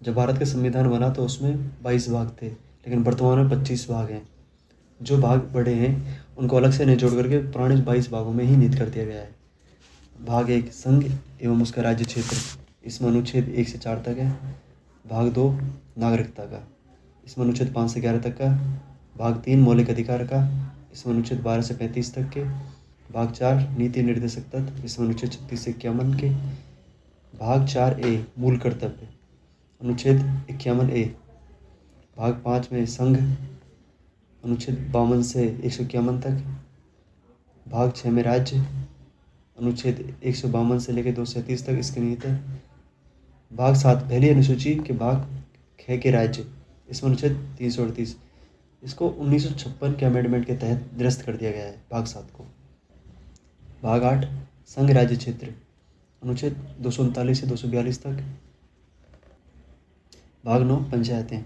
जब भारत का संविधान बना तो उसमें 22 भाग थे, लेकिन वर्तमान में 25 भाग हैं। जो भाग बड़े हैं उनको अलग से नहीं जोड़ करके पुराने 22 भागों में ही निहित कर दिया गया है। भाग 1 संघ एवं उसका राज्य क्षेत्र, इसमें अनुच्छेद 1 से 4 तक है। भाग 2 नागरिकता का, इसमें अनुच्छेद 5 से 11 तक का। भाग 3 मौलिक अधिकार का, इसमें अनुच्छेद 12 से 35 तक के। भाग 4 नीति निर्देशक तत्व, इसमें अनुच्छेद 36 से 51 के। भाग 4A मूल कर्तव्य, अनुच्छेद 51A। भाग 5 में संघ, अनुच्छेद 52 से 151 तक। भाग 6 में राज्य, अनुच्छेद 152 से लेकर 237 तक इसके निहित है। भाग 7 पहली अनुसूची के भाग ख के राज्य, इसमें अनुच्छेद 338, इसको 1956 के अमेंडमेंट के तहत निरस्त कर दिया गया है भाग 7 को। भाग 8 संघ राज्य क्षेत्र, अनुच्छेद 239 से 242 तक। भाग 9 पंचायतें,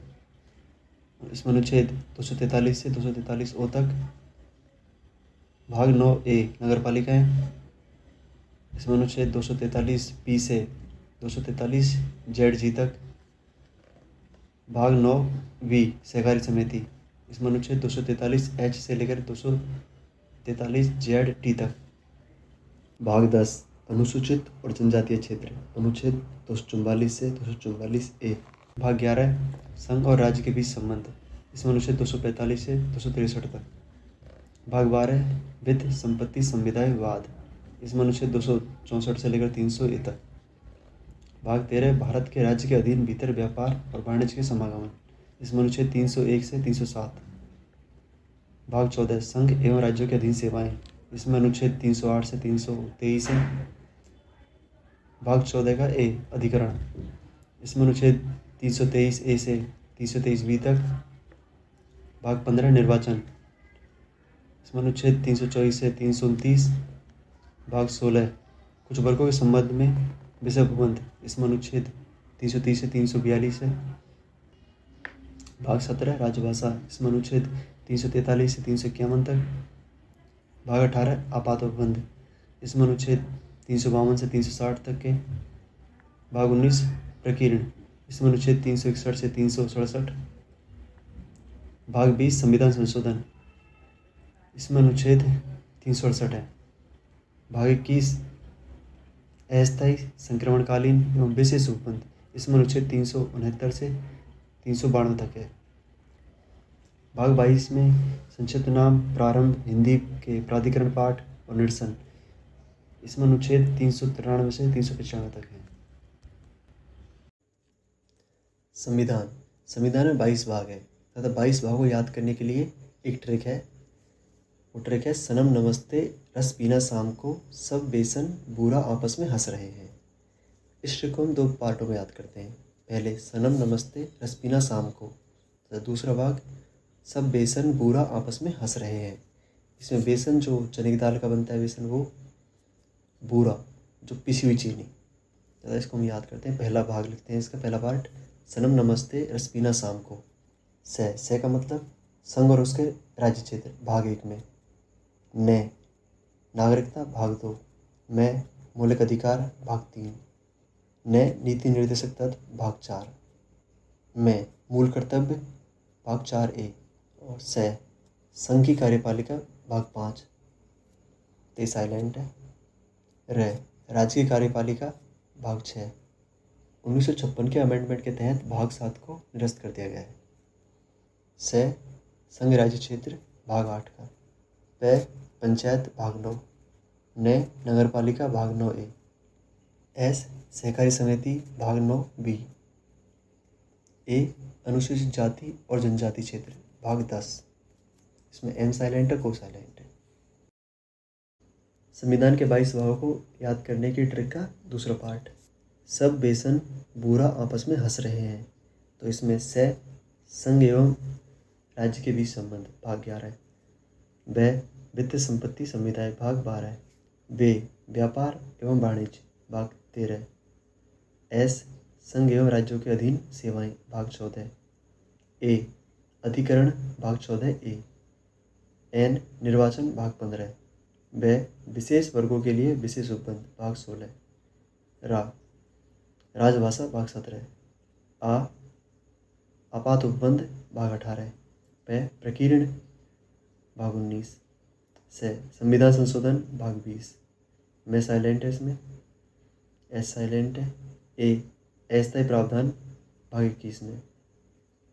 इसमें अनुच्छेद 243 से 243 ओ तक। भाग 9A नगरपालिकाएं, इसमें अनुच्छेद 243 पी से 243 जेड जी तक। भाग 9B सहकारी समिति, इसमें अनुच्छेद 243 एच से लेकर 243 जेड टी तक। भाग 10 अनुसूचित और जनजातीय क्षेत्र, अनुच्छेद 244 से 244 ए। भाग 11 संघ और राज्य के बीच संबंध, इसमें अनुच्छेद 245 से 263 तक। भाग 12 वित्त संपत्ति संविदा विवाद, इसमें अनुच्छेद 264 से लेकर 300 ए तक। भाग 13 भारत के राज्य के अधीन भीतर व्यापार और वाणिज्य के समागमन, इसमें अनुच्छेद 301 से 307। भाग 14 संघ एवं राज्यों के अधीन सेवाएं, इसमें अनुच्छेद 308 से 323 है। भाग 14 का ए अधिकरण, इसमें अनुच्छेद 323 ए से 323 बी तक। भाग 15 निर्वाचन, इसमें अनुच्छेद 324 से 329। भाग 16 कुछ वर्गों के संबंध में विषय प्रबंध, इसमें अनुच्छेद 330 से 342 है। भाग 17 राजभाषा, इसमें अनुच्छेद 343 से 351 तक। भाग 18 आपात प्रबंध, इसमें अनुच्छेद 352 से 360 तक के। भाग 19 प्रकीर्ण, इसमें अनुच्छेद 361 से 367। भाग 20 संविधान संशोधन, इसमें अनुच्छेद 368 है। भाग 21 अस्थायी संक्रमणकालीन एवं विशेष उपबंध, इसमें अनुच्छेद 369 से 392 तक है। भाग 22 में संक्षिप्त नाम प्रारंभ हिंदी के प्राधिकरण पाठ और निरसन, इसमें अनुच्छेद 393 से 395 तक है। संविधान में 22 भाग है तथा 22 भागों को याद करने के लिए एक ट्रिक है। वो ट्रिक है सनम नमस्ते रस पीना शाम को, सब बेसन बूरा आपस में हंस रहे हैं। इस ट्रिक को हम 2 पार्टों में याद करते हैं। पहले सनम नमस्ते रस पीना शाम को, तथा दूसरा भाग सब बेसन बूरा आपस में हंस रहे हैं। इसमें बेसन जो चने की दाल का बनता है बेसन, वो बूरा जो पिसी हुई चीनी, तथा इसको हम याद करते हैं। पहला भाग लिखते हैं इसका, पहला पार्ट सनम नमस्ते रस पीना शाम को। से का मतलब संघ और उसके राज्य क्षेत्र भाग 1 में। ने नागरिकता भाग 2 में। मौलिक अधिकार भाग 3 ने। नीति निर्देशक तत्व भाग 4 में। मूल कर्तव्य भाग 4A और से संघ की कार्यपालिका भाग 5 ते साइलेंट है। राज्य की कार्यपालिका भाग 6 1956 के अमेंडमेंट के तहत भाग 7 को निरस्त कर दिया गया है। से संघ राज्य क्षेत्र भाग 8 का। पंचायत भाग 9 ने। नगरपालिका भाग 9A। सहकारी समिति भाग 9B। अनुसूचित जाति और जनजाति क्षेत्र भाग 10, इसमें एम साइलेंट है, को साइलेंट है। संविधान के 22 भागों को याद करने की ट्रिक का दूसरा पार्ट, सब बेसन बूरा आपस में हंस रहे हैं। तो इसमें से संघ एवं राज्य के बीच संबंध भाग 11 है। वित्त संपत्ति संविदाएं भाग 12 है। व्यापार एवं वाणिज्य भाग 13 है। संघ एवं राज्यों के अधीन सेवाएं भाग 14 है। अधिकरण भाग 14A। निर्वाचन भाग 15 है। विशेष वर्गों के लिए विशेष उपबंध भाग 16 है। राजभाषा भाग 17 है। आ आपात उपबंध भाग 18, प प्रकीर्ण भाग 19, से संविधान संशोधन भाग 20। मैं साइलेंट है इसमें, एस साइलेंट है। ए अस्थायी प्रावधान भाग 21 में,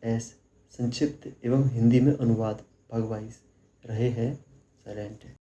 एस संक्षिप्त एवं हिंदी में अनुवाद भाग 22 रहे हैं साइलेंट है।